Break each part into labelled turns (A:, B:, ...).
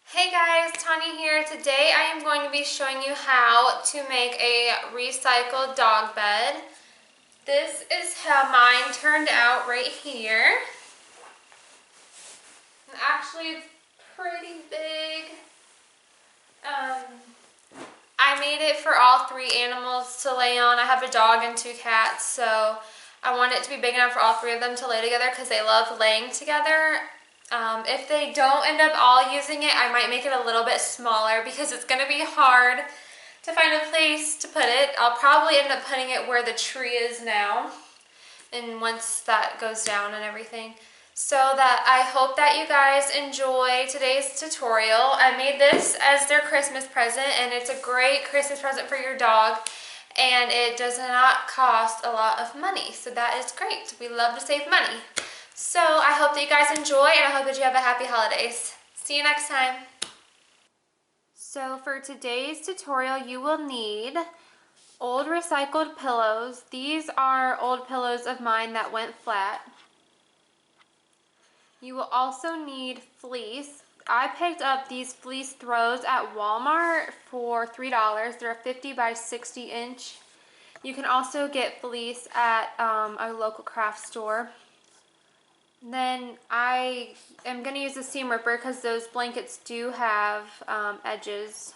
A: Hey guys, Tanya here. Today I am going to be showing you how to make a recycled dog bed. This is how mine turned out right here. And actually, it's pretty big. I made it for all three animals to lay on. I have a dog and two cats, so I want it to be big enough for all three of them to lay together because they love laying together. If they don't end up all using it, I might make it a little bit smaller because it's going to be hard to find a place to put it. I'll probably end up putting it where the tree is now, and once that goes down and everything. So that I hope that you guys enjoy today's tutorial. I made this as their Christmas present, and it's a great Christmas present for your dog, and it does not cost a lot of money, so that is great. We love to save money. So I hope that you guys enjoy, and I hope that you have a happy holidays. See you next time. So for today's tutorial, you will need old recycled pillows. These are old pillows of mine that went flat. You will also need fleece. I picked up these fleece throws at Walmart for $3. They're a 50 by 60 inch. You can also get fleece at a local craft store. Then I am going to use a seam ripper because those blankets do have edges.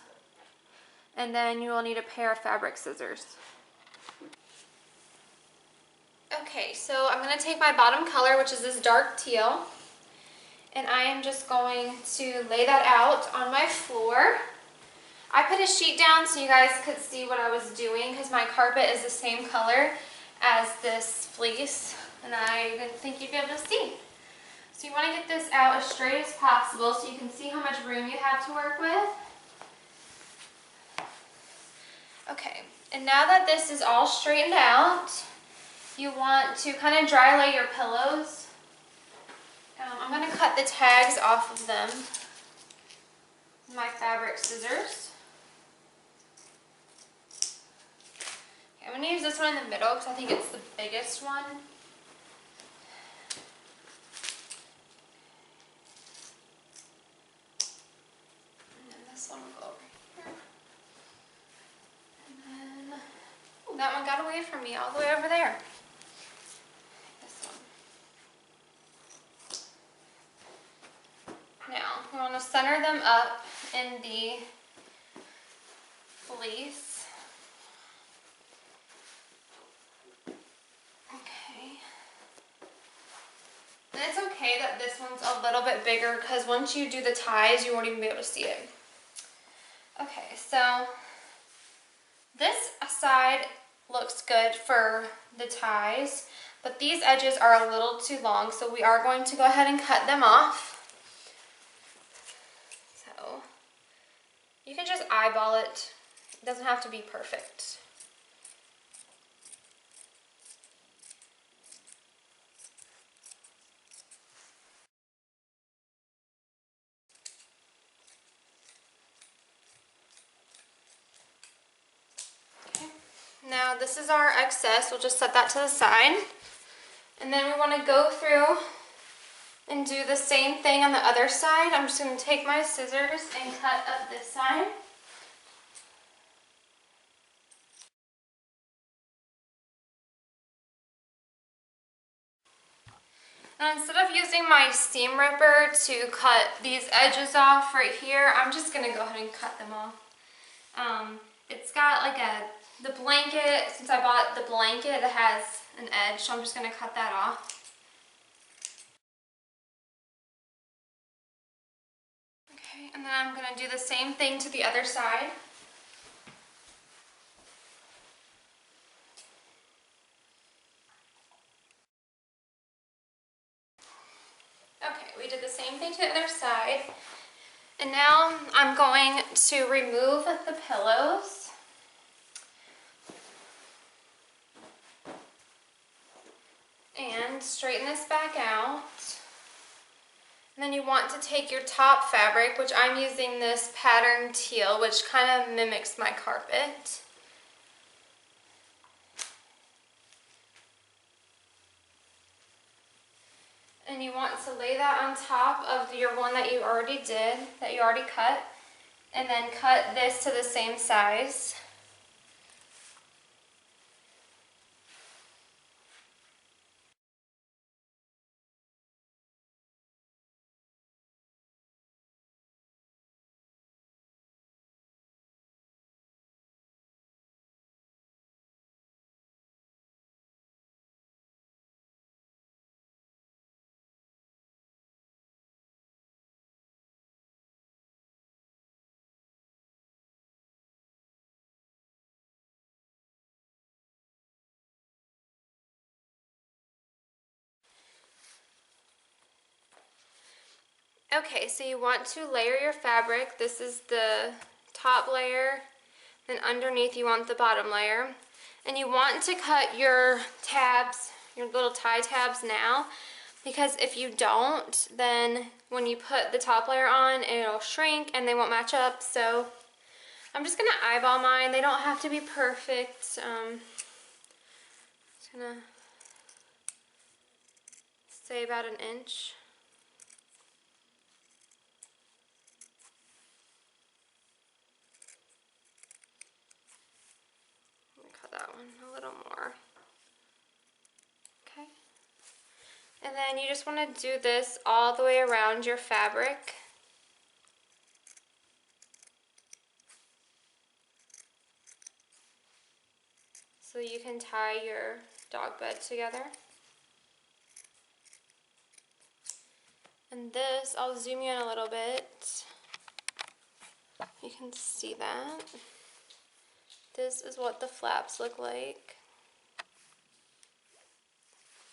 A: And then you will need a pair of fabric scissors. Okay, so I'm going to take my bottom color, which is this dark teal, and I am just going to lay that out on my floor. I put a sheet down so you guys could see what I was doing because my carpet is the same color as this fleece, and I didn't think you'd be able to see. So you want to get this out as straight as possible so you can see how much room you have to work with. Okay, and now that this is all straightened out, you want to kind of dry lay your pillows. I'm going to cut the tags off of them with my fabric scissors. Okay, I'm going to use this one in the middle because I think it's the biggest one. This one will go over here. And then, oh, that one got away from me all the way over there. This one. Now, we want to center them up in the fleece. Okay. And it's okay that this one's a little bit bigger because once you do the ties, you won't even be able to see it. Okay, so this side looks good for the ties, but these edges are a little too long, so we are going to go ahead and cut them off. So you can just eyeball it. It doesn't have to be perfect. Now this is our excess. We'll just set that to the side. And then we want to go through and do the same thing on the other side. I'm just going to take my scissors and cut up this side. And instead of using my seam ripper to cut these edges off right here, I'm just going to go ahead and cut them off. It's got like the blanket, since I bought the blanket, it has an edge, so I'm just going to cut that off. Okay, and then I'm going to do the same thing to the other side. Okay, we did the same thing to the other side. And now I'm going to remove the pillows. And straighten this back out. And then you want to take your top fabric, which I'm using this pattern teal, which kind of mimics my carpet. And you want to lay that on top of your one that you already did, that you already cut, and then cut this to the same size. Okay, so you want to layer your fabric. This is the top layer, then underneath you want the bottom layer. And you want to cut your tabs, your little tie tabs now, because if you don't, then when you put the top layer on, it'll shrink and they won't match up. So I'm just gonna eyeball mine. They don't have to be perfect. Just gonna say about an inch. Cut that one a little more. Okay. And then you just want to do this all the way around your fabric. So you can tie your dog bed together. And this, I'll zoom you in a little bit. You can see that. This is what the flaps look like.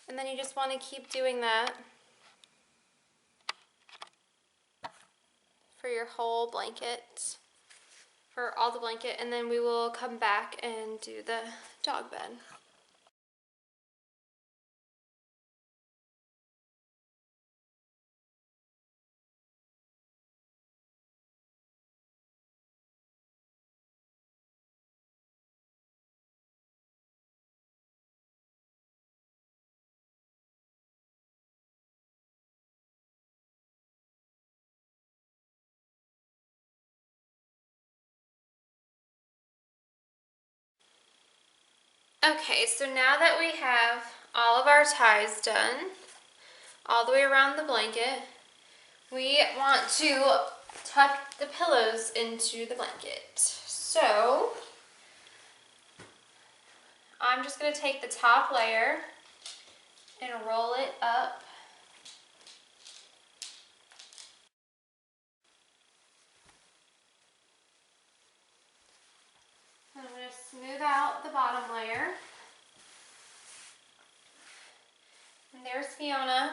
A: And then you just want to keep doing that for your whole blanket, for all the blanket, and then we will come back and do the dog bed. Okay, so now that we have all of our ties done, all the way around the blanket, we want to tuck the pillows into the blanket. So I'm just going to take the top layer and roll it up. I'm going to smooth out the bottom layer. And there's Fiona,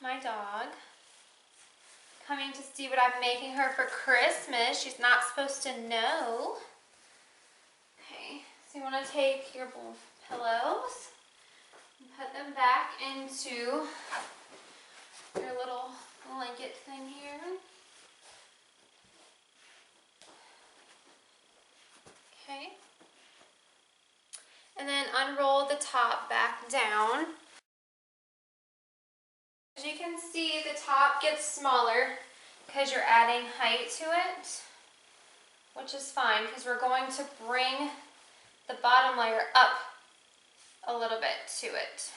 A: my dog, coming to see what I'm making her for Christmas. She's not supposed to know. Okay, so you want to take your pillows and put them back into your little blanket thing here. Okay. And then unroll the top back down. As you can see, the top gets smaller because you're adding height to it, which is fine because we're going to bring the bottom layer up a little bit to it.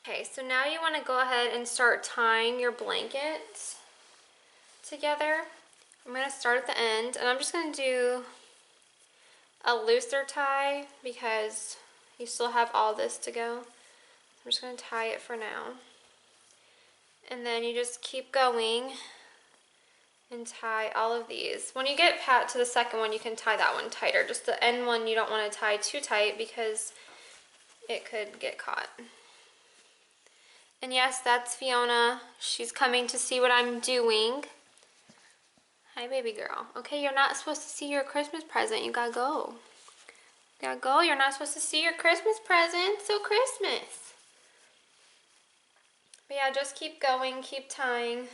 A: Okay, so now you want to go ahead and start tying your blanket together. I'm going to start at the end, and I'm just going to do a looser tie because you still have all this to go. I'm just going to tie it for now. And then you just keep going and tie all of these. When you get to the second one, you can tie that one tighter. Just the end one you don't want to tie too tight because it could get caught. And yes, that's Fiona. She's coming to see what I'm doing. Hi, baby girl. Okay, you're not supposed to see your Christmas present. You gotta go. You gotta go. You're not supposed to see your Christmas present. So Christmas. But yeah, just keep going. Keep tying.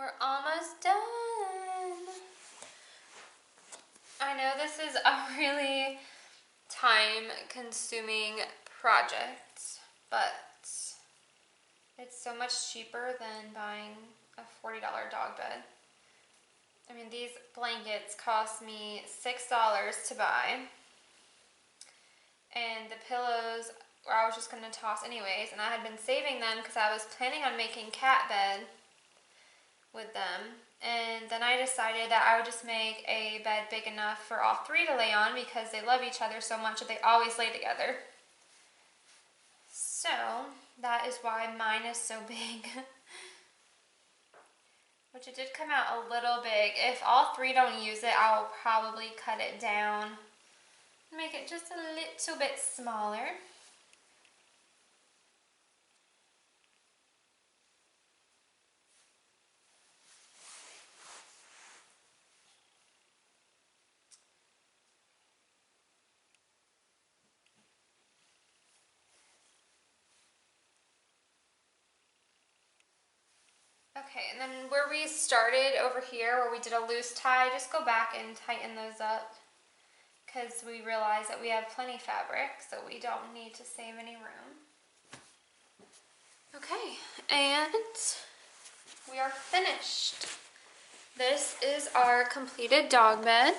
A: We're almost done. I know this is a really time-consuming project, but it's so much cheaper than buying a $40 dog bed. I mean, these blankets cost me $6 to buy. And the pillows I was just going to toss anyways, and I had been saving them because I was planning on making cat bed with them. And then I decided that I would just make a bed big enough for all three to lay on because they love each other so much that they always lay together. So that is why mine is so big. Which it did come out a little big. If all three don't use it, I will probably cut it down. Make it just a little bit smaller. Okay, and then where we started over here, where we did a loose tie, just go back and tighten those up because we realize that we have plenty of fabric, so we don't need to save any room. Okay, and we are finished. This is our completed dog bed.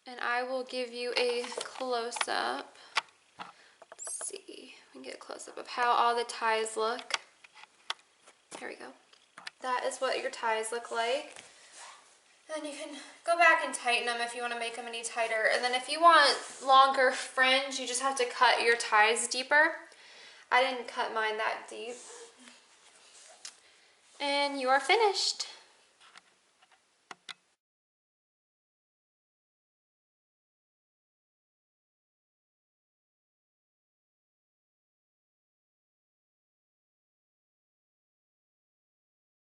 A: And I will give you a close-up. Let's see, we can get a close-up of how all the ties look. Here we go. That is what your ties look like. And then you can go back and tighten them if you want to make them any tighter. And then if you want longer fringe, you just have to cut your ties deeper. I didn't cut mine that deep. And you are finished.